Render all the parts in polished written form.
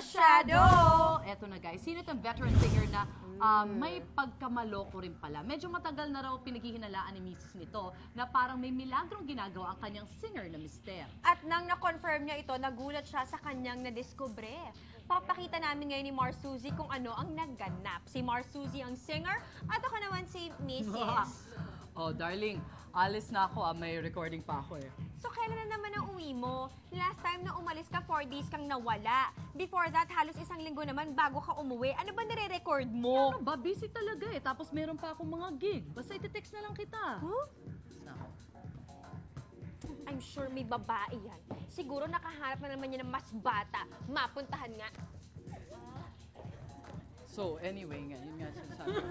masyado! Eto na guys, sino itong veteran singer na may pagkamaloko rin pala. Medyo matagal na raw pinaghihinalaan ni Mrs. nito na parang may milagrong ginagawa ang kanyang singer na mister. At nang na-confirm niya ito, nagulat siya sa kanyang nadiskubre. Papakita namin ngayon ni Mar Suzy kung ano ang nagganap. Si Mar Suzy ang singer at ako naman si Mrs. Oh, darling, alis na ako. May recording pa ako eh. So, kailan na naman ang uwi mo? Last time na umalis ka, 4 days kang nawala. Before that, halos 1 linggo naman bago ka umuwi. Ano ba nire-record mo? Ano ba? Busy talaga eh. Tapos meron pa akong mga gig. Basta iti-text na lang kita. Huh? Na. I'm sure may babae yan. Siguro nakahanap na naman niya ng mas bata. Mapuntahan nga. So, anyway nga, yun nga sinasabi ko.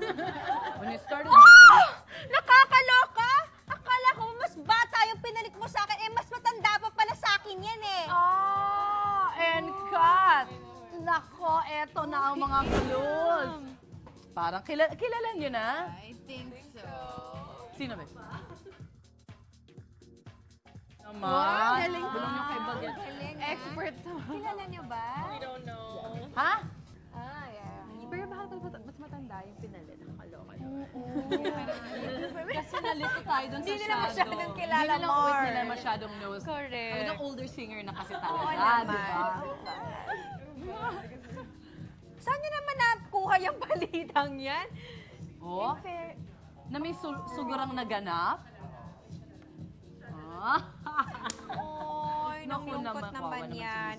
When you started making it, Nakakaloka! Akala ko mas bata yung pinalit mo sa akin. Eh, mas matanda pa pala sa akin yan eh. and cut! Nako, eto na ang mga clues. Parang kilala niyo na? I think so. Sino ba? Naman. Wow, galing Bulong niyo kay Bagets. Expert to. Kilala niyo ba? Ha? Ah, yeah. Pero bakit mas matanda yung pinalit? Nakakaloka naman. Kasi nalito tayo dun sa Hindi nila shadow. masyadong kilala, Hindi nila Mar. nila masyadong knows. Correct. Talagang older singer na kasi Oo talaga, naman. di ba? Saan niyo naman nakuha yung balitang yan? Oh, Fair. na may sugurang naganap. Ah. Oy, Naku nakulungkot naman, naman kawawa naman si yan.